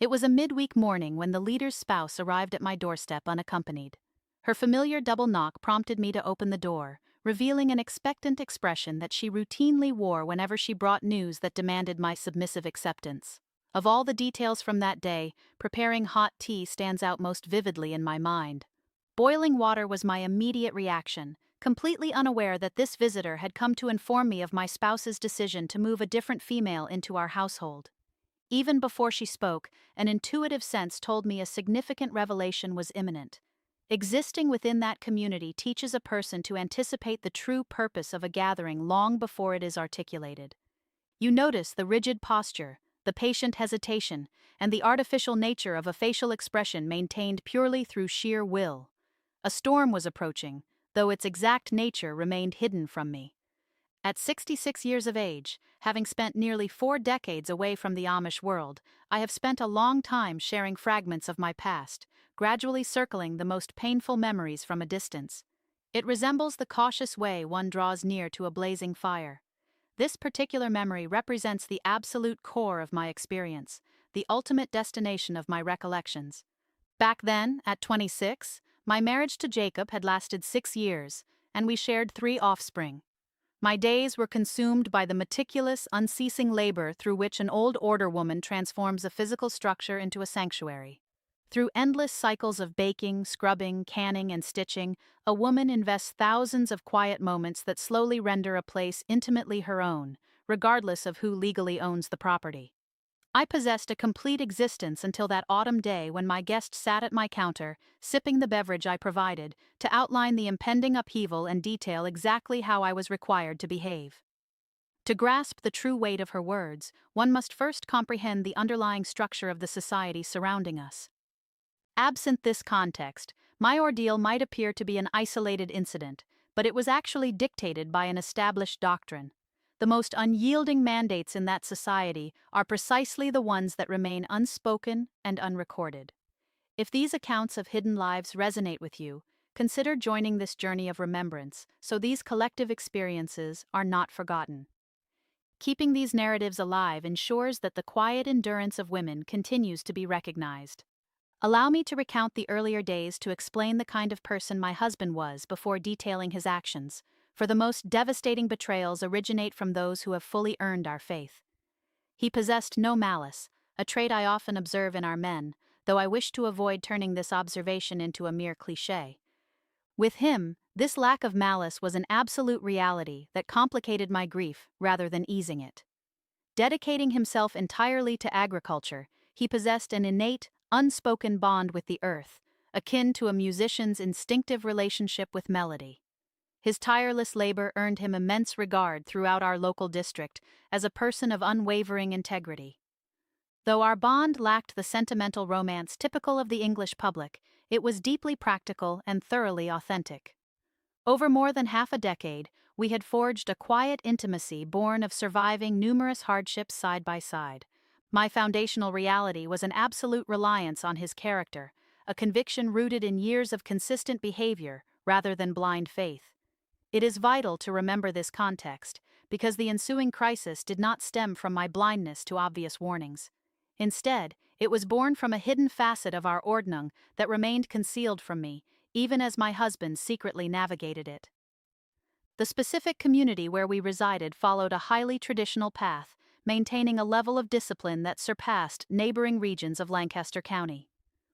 It was a midweek morning when the leader's spouse arrived at my doorstep unaccompanied. Her familiar double knock prompted me to open the door, revealing an expectant expression that she routinely wore whenever she brought news that demanded my submissive acceptance. Of all the details from that day, preparing hot tea stands out most vividly in my mind. Boiling water was my immediate reaction, completely unaware that this visitor had come to inform me of my spouse's decision to move a different female into our household. Even before she spoke, an intuitive sense told me a significant revelation was imminent. Existing within that community teaches a person to anticipate the true purpose of a gathering long before it is articulated. You notice the rigid posture, the patient hesitation, and the artificial nature of a facial expression maintained purely through sheer will. A storm was approaching, though its exact nature remained hidden from me. At 66 years of age, having spent nearly 4 decades away from the Amish world, I have spent a long time sharing fragments of my past, gradually circling the most painful memories from a distance. It resembles the cautious way one draws near to a blazing fire. This particular memory represents the absolute core of my experience, the ultimate destination of my recollections. Back then, at 26, my marriage to Jacob had lasted 6 years, and we shared 3 offspring. My days were consumed by the meticulous, unceasing labor through which an old order woman transforms a physical structure into a sanctuary. Through endless cycles of baking, scrubbing, canning, and stitching, a woman invests thousands of quiet moments that slowly render a place intimately her own, regardless of who legally owns the property. I possessed a complete existence until that autumn day when my guest sat at my counter, sipping the beverage I provided, to outline the impending upheaval and detail exactly how I was required to behave. To grasp the true weight of her words, one must first comprehend the underlying structure of the society surrounding us. Absent this context, my ordeal might appear to be an isolated incident, but it was actually dictated by an established doctrine. The most unyielding mandates in that society are precisely the ones that remain unspoken and unrecorded. If these accounts of hidden lives resonate with you, consider joining this journey of remembrance so these collective experiences are not forgotten. Keeping these narratives alive ensures that the quiet endurance of women continues to be recognized. Allow me to recount the earlier days to explain the kind of person my husband was before detailing his actions, for the most devastating betrayals originate from those who have fully earned our faith. He possessed no malice, a trait I often observe in our men, though I wish to avoid turning this observation into a mere cliché. With him, this lack of malice was an absolute reality that complicated my grief rather than easing it. Dedicating himself entirely to agriculture, he possessed an innate, unspoken bond with the earth, akin to a musician's instinctive relationship with melody. His tireless labor earned him immense regard throughout our local district as a person of unwavering integrity. Though our bond lacked the sentimental romance typical of the English public, it was deeply practical and thoroughly authentic. Over more than half a decade, we had forged a quiet intimacy born of surviving numerous hardships side by side. My foundational reality was an absolute reliance on his character, a conviction rooted in years of consistent behavior rather than blind faith. It is vital to remember this context, because the ensuing crisis did not stem from my blindness to obvious warnings. Instead, it was born from a hidden facet of our Ordnung that remained concealed from me, even as my husband secretly navigated it. The specific community where we resided followed a highly traditional path, maintaining a level of discipline that surpassed neighboring regions of Lancaster County.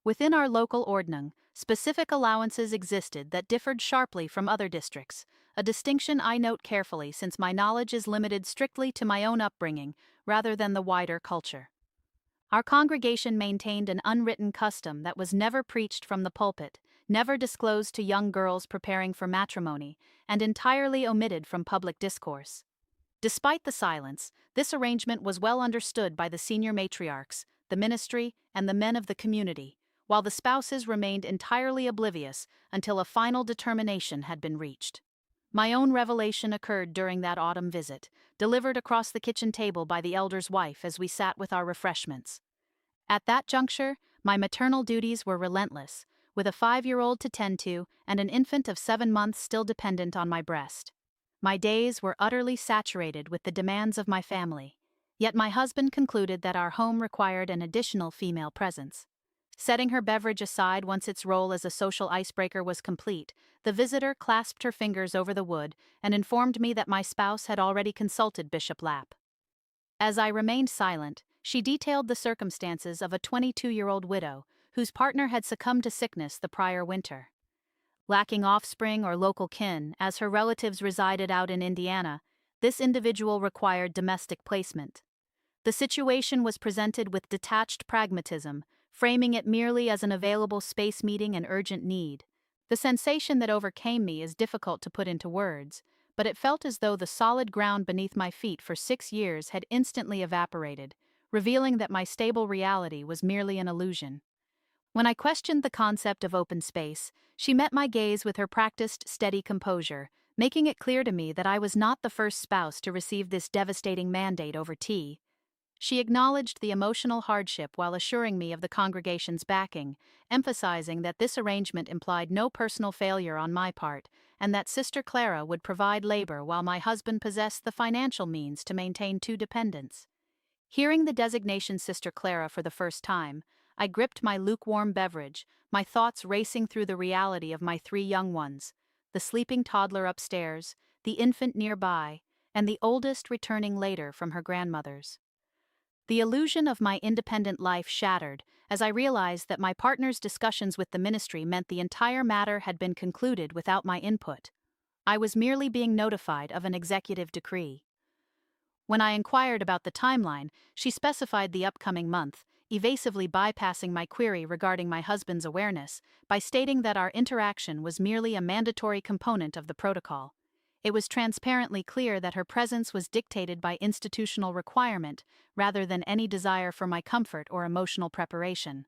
Within our local Ordnung, specific allowances existed that differed sharply from other districts, a distinction I note carefully since my knowledge is limited strictly to my own upbringing rather than the wider culture. Our congregation maintained an unwritten custom that was never preached from the pulpit, never disclosed to young girls preparing for matrimony, and entirely omitted from public discourse. Despite the silence, this arrangement was well understood by the senior matriarchs, the ministry, and the men of the community, while the spouses remained entirely oblivious until a final determination had been reached. My own revelation occurred during that autumn visit, delivered across the kitchen table by the elder's wife as we sat with our refreshments. At that juncture, my maternal duties were relentless, with a 5-year-old to tend to and an infant of 7 months still dependent on my breast. My days were utterly saturated with the demands of my family, Yet my husband concluded that our home required an additional female presence. Setting her beverage aside once its role as a social icebreaker was complete, the visitor clasped her fingers over the wood and informed me that my spouse had already consulted Bishop Lapp. As I remained silent, she detailed the circumstances of a 22-year-old widow whose partner had succumbed to sickness the prior winter. Lacking offspring or local kin, as her relatives resided out in Indiana, this individual required domestic placement. The situation was presented with detached pragmatism, framing it merely as an available space meeting an urgent need. The sensation that overcame me is difficult to put into words, but it felt as though the solid ground beneath my feet for 6 years had instantly evaporated, revealing that my stable reality was merely an illusion. When I questioned the concept of open space, she met my gaze with her practiced, steady composure, making it clear to me that I was not the first spouse to receive this devastating mandate over tea. She acknowledged the emotional hardship while assuring me of the congregation's backing, emphasizing that this arrangement implied no personal failure on my part, and that Sister Clara would provide labor while my husband possessed the financial means to maintain 2 dependents. Hearing the designation Sister Clara for the first time, I gripped my lukewarm beverage, my thoughts racing through the reality of my 3 young ones, the sleeping toddler upstairs, the infant nearby, and the oldest returning later from her grandmother's. The illusion of my independent life shattered as I realized that my partner's discussions with the ministry meant the entire matter had been concluded without my input. I was merely being notified of an executive decree. When I inquired about the timeline, she specified the upcoming month, evasively bypassing my query regarding my husband's awareness by stating that our interaction was merely a mandatory component of the protocol. It was transparently clear that her presence was dictated by institutional requirement rather than any desire for my comfort or emotional preparation.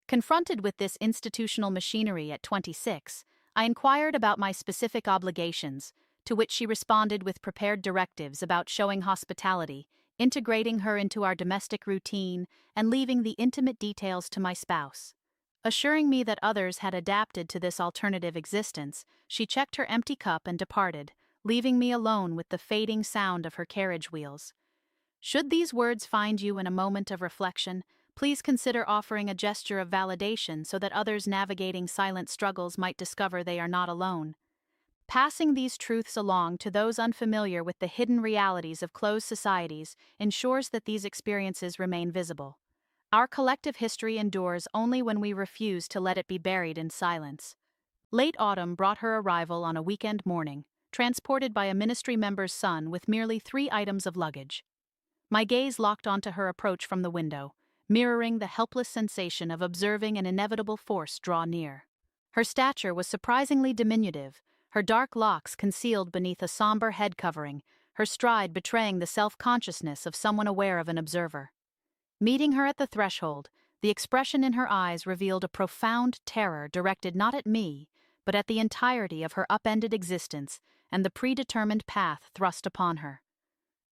Confronted with this institutional machinery at 26, I inquired about my specific obligations, to which she responded with prepared directives about showing hospitality, integrating her into our domestic routine, and leaving the intimate details to my spouse. Assuring me that others had adapted to this alternative existence, she checked her empty cup and departed, leaving me alone with the fading sound of her carriage wheels. Should these words find you in a moment of reflection, please consider offering a gesture of validation so that others navigating silent struggles might discover they are not alone. Passing these truths along to those unfamiliar with the hidden realities of closed societies ensures that these experiences remain visible. Our collective history endures only when we refuse to let it be buried in silence. Late autumn brought her arrival on a weekend morning, transported by a ministry member's son with merely 3 items of luggage. My gaze locked onto her approach from the window, mirroring the helpless sensation of observing an inevitable force draw near. Her stature was surprisingly diminutive, her dark locks concealed beneath a somber head covering, her stride betraying the self-consciousness of someone aware of an observer. Meeting her at the threshold, the expression in her eyes revealed a profound terror directed not at me, but at the entirety of her upended existence and the predetermined path thrust upon her.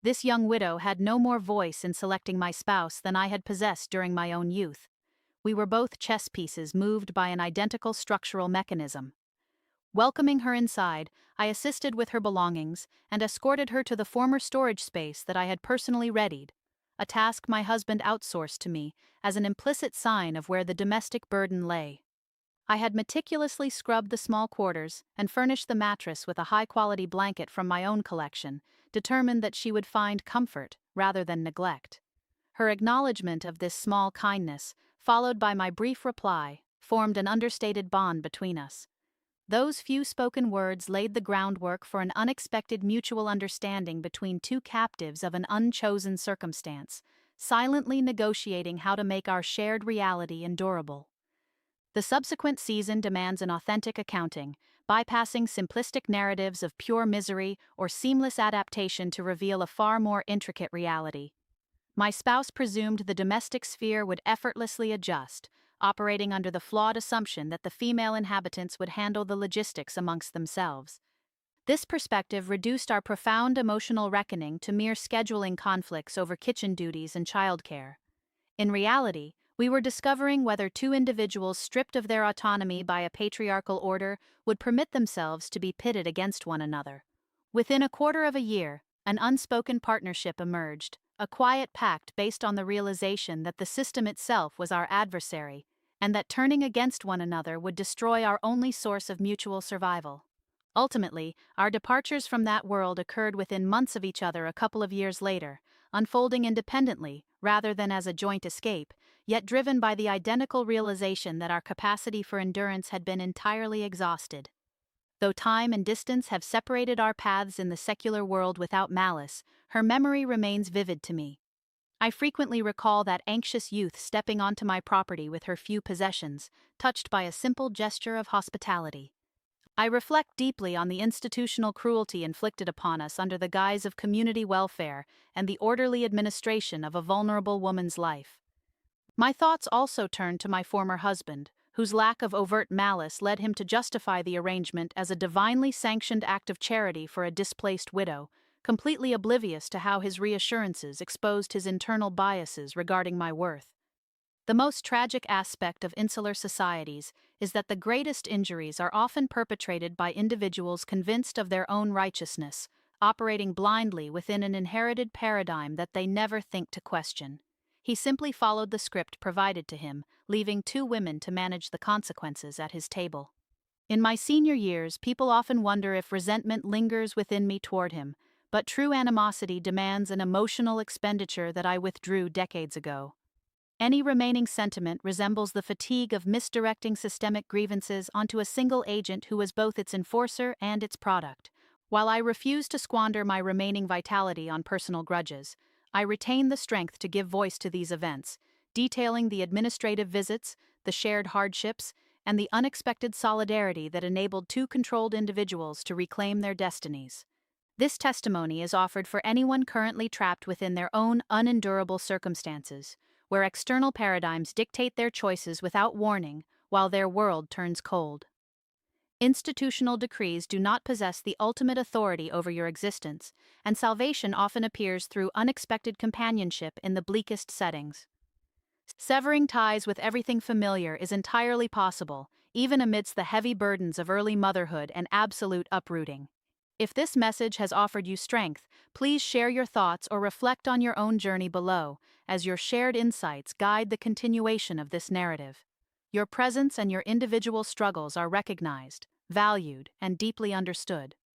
This young widow had no more voice in selecting my spouse than I had possessed during my own youth. We were both chess pieces moved by an identical structural mechanism. Welcoming her inside, I assisted with her belongings and escorted her to the former storage space that I had personally readied, a task my husband outsourced to me as an implicit sign of where the domestic burden lay. I had meticulously scrubbed the small quarters and furnished the mattress with a high-quality blanket from my own collection, determined that she would find comfort rather than neglect. Her acknowledgement of this small kindness, followed by my brief reply, formed an understated bond between us. Those few spoken words laid the groundwork for an unexpected mutual understanding between 2 captives of an unchosen circumstance, silently negotiating how to make our shared reality endurable. The subsequent season demands an authentic accounting, bypassing simplistic narratives of pure misery or seamless adaptation to reveal a far more intricate reality. My spouse presumed the domestic sphere would effortlessly adjust, operating under the flawed assumption that the female inhabitants would handle the logistics amongst themselves. This perspective reduced our profound emotional reckoning to mere scheduling conflicts over kitchen duties and childcare. In reality, we were discovering whether 2 individuals stripped of their autonomy by a patriarchal order would permit themselves to be pitted against one another. Within a quarter of a year, an unspoken partnership emerged, a quiet pact based on the realization that the system itself was our adversary, and that turning against one another would destroy our only source of mutual survival. Ultimately, our departures from that world occurred within months of each other a couple of years later, unfolding independently rather than as a joint escape, yet driven by the identical realization that our capacity for endurance had been entirely exhausted. Though time and distance have separated our paths in the secular world without malice, her memory remains vivid to me. I frequently recall that anxious youth stepping onto my property with her few possessions, touched by a simple gesture of hospitality. I reflect deeply on the institutional cruelty inflicted upon us under the guise of community welfare and the orderly administration of a vulnerable woman's life. My thoughts also turn to my former husband, whose lack of overt malice led him to justify the arrangement as a divinely sanctioned act of charity for a displaced widow, completely oblivious to how his reassurances exposed his internal biases regarding my worth. The most tragic aspect of insular societies is that the greatest injuries are often perpetrated by individuals convinced of their own righteousness, operating blindly within an inherited paradigm that they never think to question. He simply followed the script provided to him, leaving two women to manage the consequences at his table. In my senior years, people often wonder if resentment lingers within me toward him, but true animosity demands an emotional expenditure that I withdrew decades ago. Any remaining sentiment resembles the fatigue of misdirecting systemic grievances onto a single agent who is both its enforcer and its product. While I refuse to squander my remaining vitality on personal grudges, I retain the strength to give voice to these events, detailing the administrative visits, the shared hardships, and the unexpected solidarity that enabled two controlled individuals to reclaim their destinies. This testimony is offered for anyone currently trapped within their own unendurable circumstances, where external paradigms dictate their choices without warning while their world turns cold. Institutional decrees do not possess the ultimate authority over your existence, and salvation often appears through unexpected companionship in the bleakest settings. Severing ties with everything familiar is entirely possible, even amidst the heavy burdens of early motherhood and absolute uprooting. If this message has offered you strength, please share your thoughts or reflect on your own journey below, as your shared insights guide the continuation of this narrative. Your presence and your individual struggles are recognized, valued, and deeply understood.